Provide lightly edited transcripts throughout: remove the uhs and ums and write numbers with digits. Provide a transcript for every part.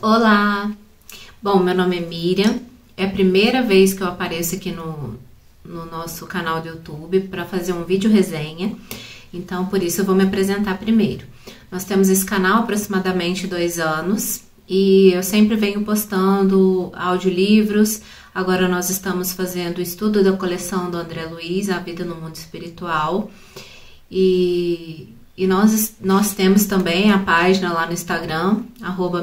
Olá! Bom, meu nome é Miriam, é a primeira vez que eu apareço aqui no nosso canal do YouTube para fazer um vídeo resenha, então por isso eu vou me apresentar primeiro. Nós temos esse canal há aproximadamente 2 anos e eu sempre venho postando audiolivros. Agora nós estamos fazendo o estudo da coleção do André Luiz, A Vida no Mundo Espiritual, e nós temos também a página lá no Instagram,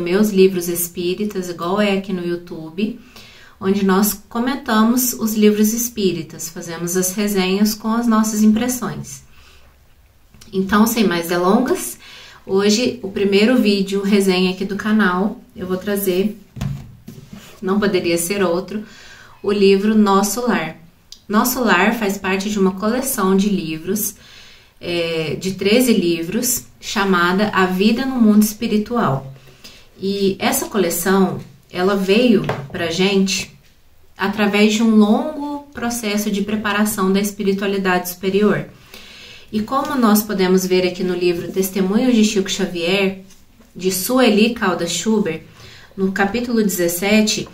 @meuslivrosemíritas, igual é aqui no YouTube, onde nós comentamos os livros espíritas, fazemos as resenhas com as nossas impressões. Então, sem mais delongas, hoje o primeiro vídeo resenha aqui do canal, eu vou trazer, não poderia ser outro, o livro Nosso Lar. Nosso Lar faz parte de uma coleção de livros, de 13 livros, chamada A Vida no Mundo Espiritual. E essa coleção, ela veio pra gente através de um longo processo de preparação da espiritualidade superior. E como nós podemos ver aqui no livro Testemunhos de Chico Xavier, de Sueli Caldas Schubert, no capítulo 17,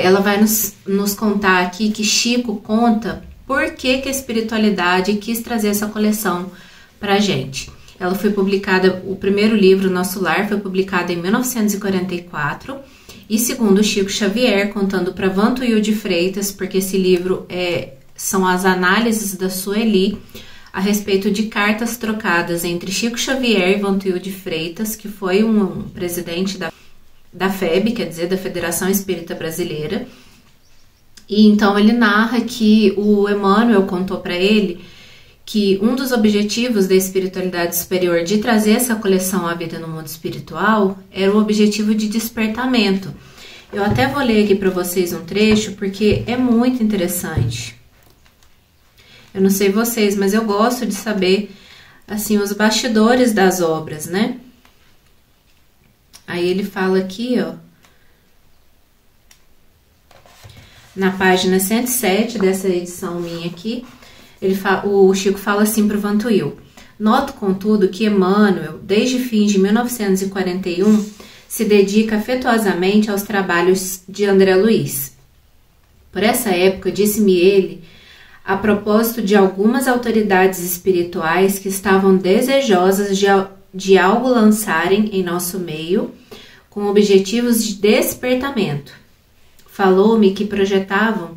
ela vai nos contar aqui que Chico conta por que a espiritualidade quis trazer essa coleção pra gente. Ela foi publicada, o primeiro livro, Nosso Lar, foi publicado em 1944, e segundo Chico Xavier, contando para Vantuil de Freitas, porque esse livro são as análises da Sueli a respeito de cartas trocadas entre Chico Xavier e Vantuil de Freitas, que foi um presidente da FEB, quer dizer, da Federação Espírita Brasileira. E então ele narra que o Emmanuel contou para ele que um dos objetivos da espiritualidade superior de trazer essa coleção A Vida no Mundo Espiritual era o objetivo de despertamento. Eu até vou ler aqui para vocês um trecho porque é muito interessante. Eu não sei vocês, mas eu gosto de saber assim os bastidores das obras, né? Aí ele fala aqui, ó, na página 107 dessa edição minha aqui, o Chico fala assim para o Vantuil: noto, contudo, que Emmanuel, desde fins de 1941, se dedica afetuosamente aos trabalhos de André Luiz. Por essa época, disse-me ele, a propósito de algumas autoridades espirituais que estavam desejosas de algo lançarem em nosso meio, com objetivos de despertamento. Falou-me que projetavam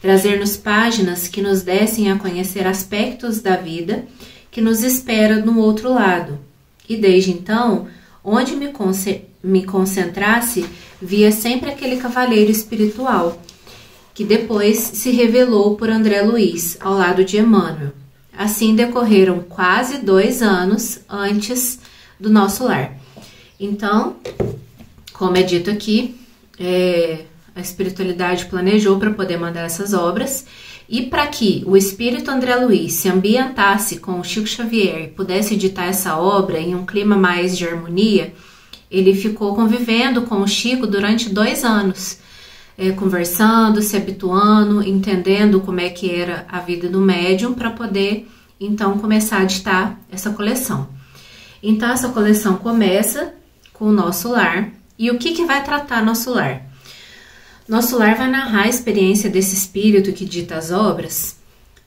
trazer-nos páginas que nos dessem a conhecer aspectos da vida que nos espera no outro lado. E desde então, onde me concentrasse, via sempre aquele cavalheiro espiritual, que depois se revelou por André Luiz, ao lado de Emmanuel. Assim decorreram quase 2 anos antes do Nosso Lar. Então, como é dito aqui, a espiritualidade planejou para poder mandar essas obras, e para que o espírito André Luiz se ambientasse com o Chico Xavier e pudesse editar essa obra em um clima mais de harmonia, ele ficou convivendo com o Chico durante 2 anos, conversando, se habituando, entendendo como é que era a vida do médium, para poder então começar a editar essa coleção. Então essa coleção começa com o Nosso Lar. E o que vai tratar Nosso Lar? Nosso Lar vai narrar a experiência desse espírito que dita as obras,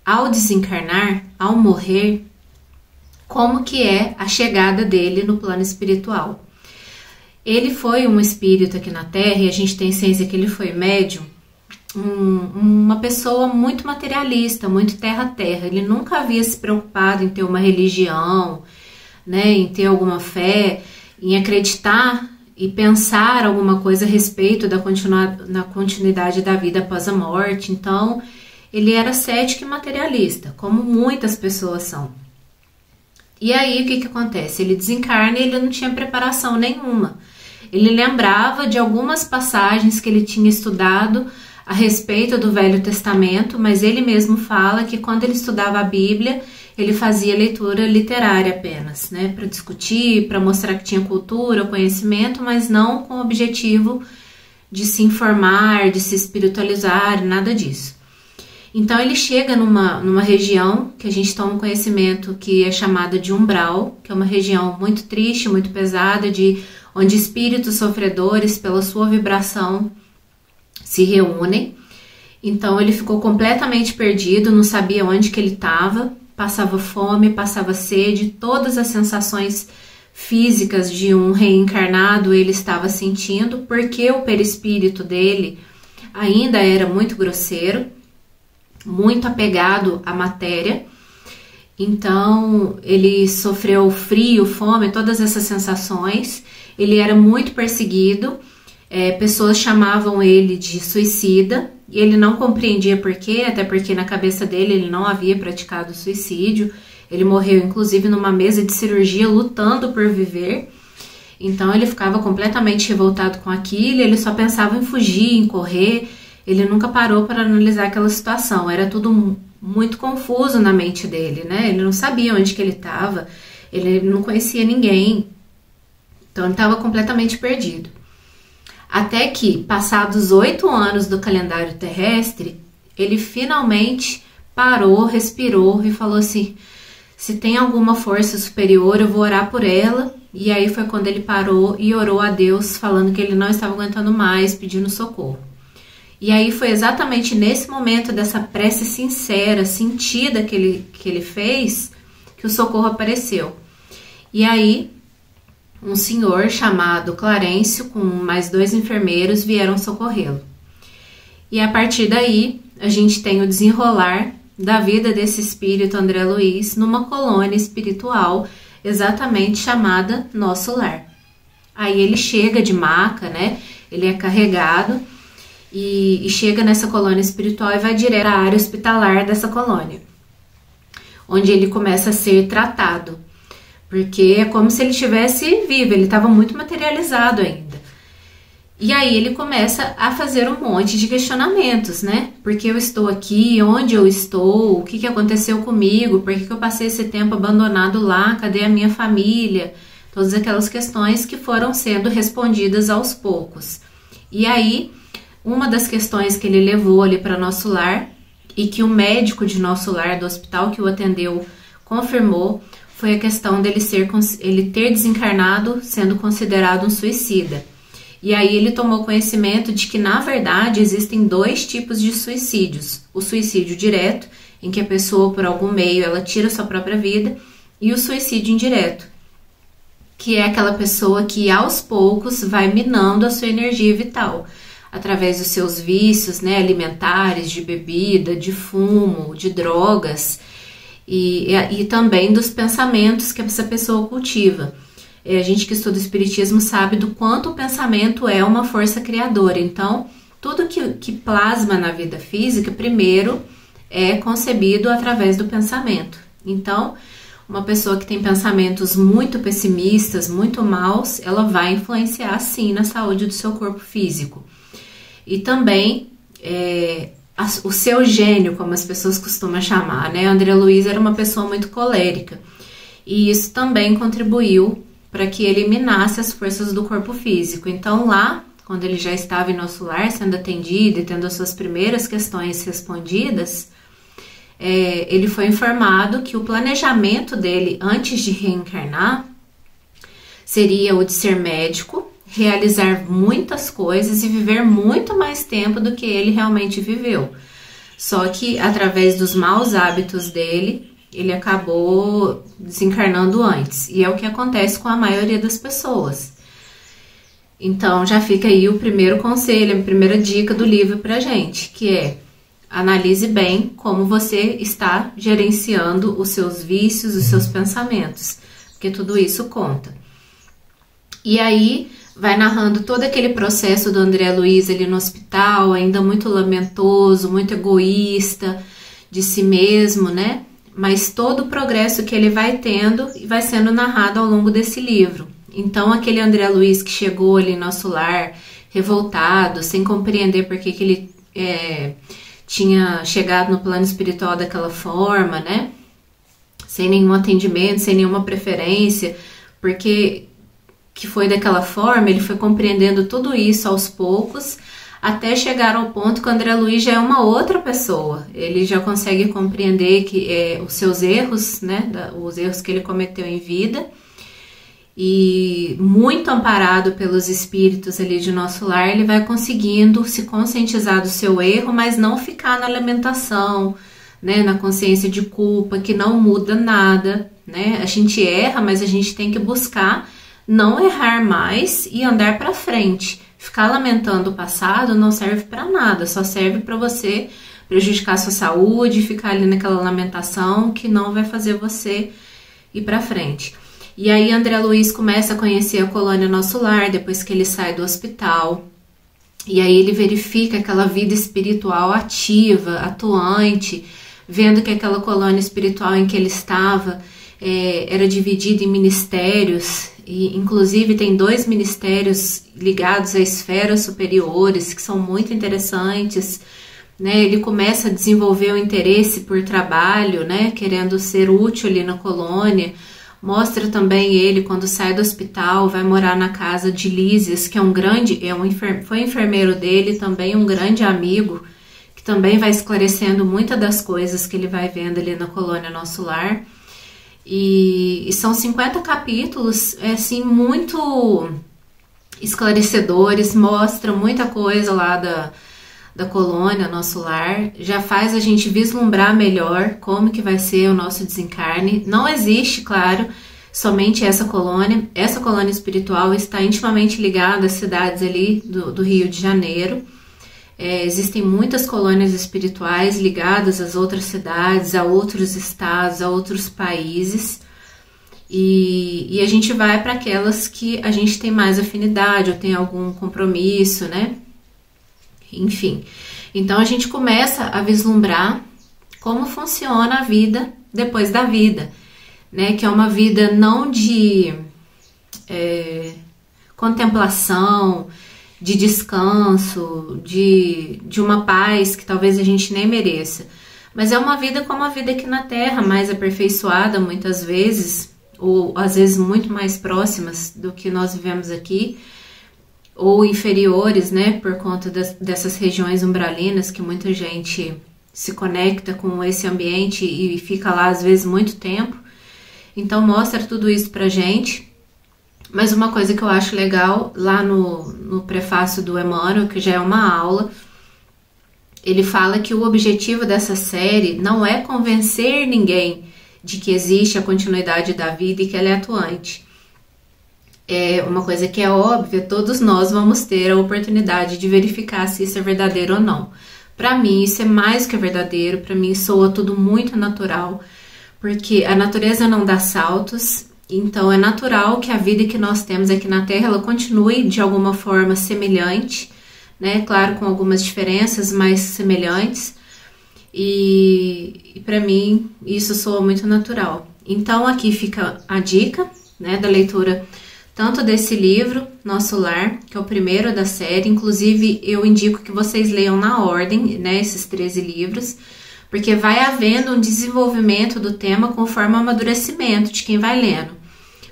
ao desencarnar, ao morrer, como que é a chegada dele no plano espiritual. Ele foi um espírito aqui na Terra, e a gente tem ciência que ele foi médium, uma pessoa muito materialista, muito terra-terra. Ele nunca havia se preocupado em ter uma religião, né, em ter alguma fé, em acreditar e pensar alguma coisa a respeito na continuidade da vida após a morte. Então, ele era cético e materialista, como muitas pessoas são. E aí, o que acontece? Ele desencarna e ele não tinha preparação nenhuma. Ele lembrava de algumas passagens que ele tinha estudado a respeito do Velho Testamento, mas ele mesmo fala que quando ele estudava a Bíblia, ele fazia leitura literária apenas, né, para discutir, para mostrar que tinha cultura, conhecimento, mas não com o objetivo de se informar, de se espiritualizar, nada disso. Então ele chega numa região que a gente toma conhecimento que é chamada de umbral, que é uma região muito triste, muito pesada, onde espíritos sofredores, pela sua vibração, se reúnem. Então ele ficou completamente perdido, não sabia onde que ele estava, passava fome, passava sede, todas as sensações físicas de um reencarnado ele estava sentindo, porque o perispírito dele ainda era muito grosseiro, muito apegado à matéria. Então ele sofreu frio, fome, todas essas sensações. Ele era muito perseguido, pessoas chamavam ele de suicida, e ele não compreendia por quê, até porque na cabeça dele ele não havia praticado suicídio. Ele morreu inclusive numa mesa de cirurgia lutando por viver. Então ele ficava completamente revoltado com aquilo, ele só pensava em fugir, em correr. Ele nunca parou para analisar aquela situação, era tudo muito confuso na mente dele, né? Ele não sabia onde que ele estava, ele não conhecia ninguém, então ele estava completamente perdido. Até que, passados 8 anos do calendário terrestre, ele finalmente parou, respirou e falou assim: se tem alguma força superior, eu vou orar por ela. E aí foi quando ele parou e orou a Deus, falando que ele não estava aguentando mais, pedindo socorro. E aí foi exatamente nesse momento dessa prece sincera, sentida que ele fez, que o socorro apareceu. E aí um senhor chamado Clarencio, com mais 2 enfermeiros, vieram socorrê-lo. E a partir daí, a gente tem o desenrolar da vida desse espírito André Luiz numa colônia espiritual exatamente chamada Nosso Lar. Aí ele chega de maca, né? Ele é carregado e chega nessa colônia espiritual e vai direto à área hospitalar dessa colônia, onde ele começa a ser tratado, porque é como se ele estivesse vivo, ele estava muito materializado ainda. E aí ele começa a fazer um monte de questionamentos, né? Por que eu estou aqui? Onde eu estou? O que aconteceu comigo? Por que eu passei esse tempo abandonado lá? Cadê a minha família? Todas aquelas questões que foram sendo respondidas aos poucos. E aí, uma das questões que ele levou ali para Nosso Lar, e que o médico de Nosso Lar, do hospital que o atendeu, confirmou, foi a questão ele ter desencarnado sendo considerado um suicida. E aí ele tomou conhecimento de que, na verdade, existem 2 tipos de suicídios. O suicídio direto, em que a pessoa, por algum meio, ela tira sua própria vida, e o suicídio indireto, que é aquela pessoa que, aos poucos, vai minando a sua energia vital, através dos seus vícios, né, alimentares, de bebida, de fumo, de drogas, e também dos pensamentos que essa pessoa cultiva. A gente que estuda o espiritismo sabe do quanto o pensamento é uma força criadora. Então, tudo que plasma na vida física, primeiro, é concebido através do pensamento. Então, uma pessoa que tem pensamentos muito pessimistas, muito maus, ela vai influenciar, sim, na saúde do seu corpo físico. E também o seu gênio, como as pessoas costumam chamar, né? André Luiz era uma pessoa muito colérica. E isso também contribuiu para que ele eliminasse as forças do corpo físico. Então lá, quando ele já estava em Nosso Lar, sendo atendido e tendo as suas primeiras questões respondidas, ele foi informado que o planejamento dele antes de reencarnar seria o de ser médico, realizar muitas coisas e viver muito mais tempo do que ele realmente viveu. Só que através dos maus hábitos dele, ele acabou desencarnando antes. E é o que acontece com a maioria das pessoas. Então, já fica aí o primeiro conselho, a primeira dica do livro pra gente, que é: analise bem como você está gerenciando os seus vícios, os seus pensamentos, porque tudo isso conta. E aí, vai narrando todo aquele processo do André Luiz ali no hospital, ainda muito lamentoso, muito egoísta de si mesmo, né? Mas todo o progresso que ele vai tendo e vai sendo narrado ao longo desse livro. Então, aquele André Luiz que chegou ali em Nosso Lar, revoltado, sem compreender por que ele tinha chegado no plano espiritual daquela forma, né? Sem nenhum atendimento, sem nenhuma preferência, porque que foi daquela forma, ele foi compreendendo tudo isso aos poucos, até chegar ao ponto que o André Luiz já é uma outra pessoa. Ele já consegue compreender que os seus erros, né, os erros que ele cometeu em vida, e muito amparado pelos espíritos ali de Nosso Lar, ele vai conseguindo se conscientizar do seu erro, mas não ficar na lamentação, né, na consciência de culpa, que não muda nada, né? A gente erra, mas a gente tem que buscar não errar mais e andar para frente. Ficar lamentando o passado não serve para nada, só serve para você prejudicar a sua saúde, ficar ali naquela lamentação que não vai fazer você ir para frente. E aí André Luiz começa a conhecer a colônia Nosso Lar, depois que ele sai do hospital. E aí ele verifica aquela vida espiritual ativa, atuante, vendo que aquela colônia espiritual em que ele estava era dividida em ministérios, e inclusive tem 2 ministérios ligados a esferas superiores, que são muito interessantes, né? Ele começa a desenvolver o interesse por trabalho, né? Querendo ser útil ali na colônia. Mostra também ele, quando sai do hospital, vai morar na casa de Lísias, que foi enfermeiro dele, também um grande amigo, que também vai esclarecendo muitas das coisas que ele vai vendo ali na colônia Nosso Lar. E são 50 capítulos, assim, muito esclarecedores, mostra muita coisa lá da colônia Nosso Lar, já faz a gente vislumbrar melhor como que vai ser o nosso desencarne. Não existe, claro, somente essa colônia espiritual está intimamente ligada às cidades ali do Rio de Janeiro. Existem muitas colônias espirituais ligadas às outras cidades, a outros estados, a outros países, e a gente vai para aquelas que a gente tem mais afinidade ou tem algum compromisso, né? Enfim, então a gente começa a vislumbrar como funciona a vida depois da vida, né? Que é uma vida não de contemplação, de descanso, de uma paz que talvez a gente nem mereça, mas é uma vida como a vida aqui na Terra, mais aperfeiçoada muitas vezes, ou às vezes muito mais próximas do que nós vivemos aqui, ou inferiores, né, por conta dessas regiões umbralinas que muita gente se conecta com esse ambiente e fica lá às vezes muito tempo. Então mostra tudo isso pra gente. Mas uma coisa que eu acho legal, lá no prefácio do Emmanuel, que já é uma aula, ele fala que o objetivo dessa série não é convencer ninguém de que existe a continuidade da vida e que ela é atuante. É uma coisa que é óbvia, todos nós vamos ter a oportunidade de verificar se isso é verdadeiro ou não. Para mim, isso é mais que verdadeiro, para mim soa tudo muito natural, porque a natureza não dá saltos. Então é natural que a vida que nós temos aqui na Terra, ela continue de alguma forma semelhante, né? Claro, com algumas diferenças, mas semelhantes. E para mim isso soa muito natural. Então aqui fica a dica, né, da leitura tanto desse livro, Nosso Lar, que é o primeiro da série. Inclusive eu indico que vocês leiam na ordem, né, esses 13 livros, porque vai havendo um desenvolvimento do tema conforme o amadurecimento de quem vai lendo.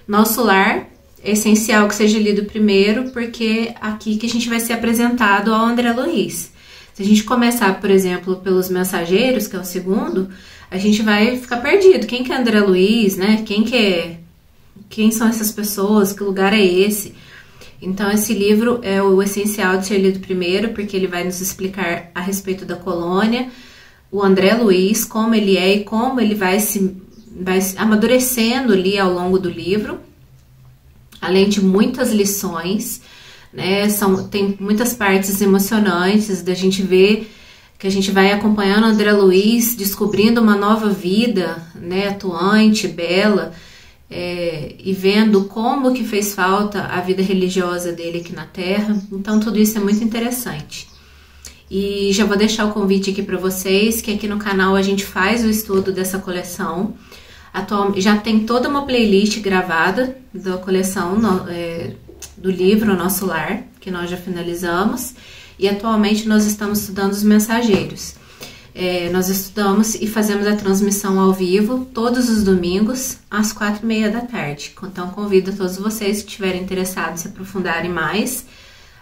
Nosso Lar é essencial que seja lido primeiro, porque é aqui que a gente vai ser apresentado ao André Luiz. Se a gente começar, por exemplo, pelos Mensageiros, que é o segundo, a gente vai ficar perdido. Quem que é André Luiz, né? Quem são essas pessoas? Que lugar é esse? Então, esse livro é o essencial de ser lido primeiro, porque ele vai nos explicar a respeito da colônia, o André Luiz, como ele é e como ele vai amadurecendo ali ao longo do livro, além de muitas lições, né? Tem muitas partes emocionantes da gente ver que a gente vai acompanhando André Luiz descobrindo uma nova vida, né, atuante, bela, e vendo como que fez falta a vida religiosa dele aqui na Terra. Então tudo isso é muito interessante. E já vou deixar o convite aqui para vocês, que aqui no canal a gente faz o estudo dessa coleção. Já tem toda uma playlist gravada da coleção do livro Nosso Lar, que nós já finalizamos. E atualmente nós estamos estudando os Mensageiros. Nós estudamos e fazemos a transmissão ao vivo todos os domingos às 4h30 da tarde. Então convido todos vocês que estiverem interessados em se aprofundarem mais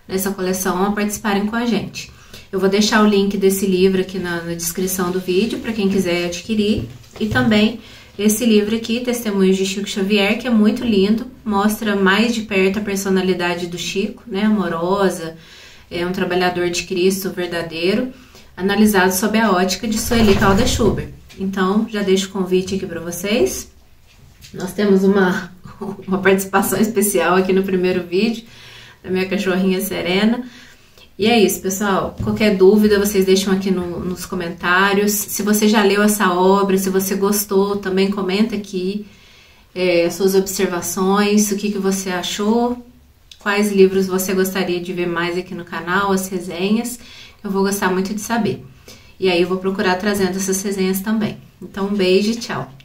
nessa coleção a participarem com a gente. Eu vou deixar o link desse livro aqui na descrição do vídeo para quem quiser adquirir. E também esse livro aqui, Testemunhos de Chico Xavier, que é muito lindo, mostra mais de perto a personalidade do Chico, né, amorosa, é um trabalhador de Cristo verdadeiro, analisado sob a ótica de Sueli Caldas Schubert. Então, já deixo o convite aqui para vocês. Nós temos uma participação especial aqui no primeiro vídeo, da minha cachorrinha Serena. E é isso, pessoal. Qualquer dúvida, vocês deixam aqui nos comentários. Se você já leu essa obra, se você gostou, também comenta aqui suas observações, o que você achou, quais livros você gostaria de ver mais aqui no canal, as resenhas. Eu vou gostar muito de saber. E aí eu vou procurar trazendo essas resenhas também. Então, um beijo e tchau!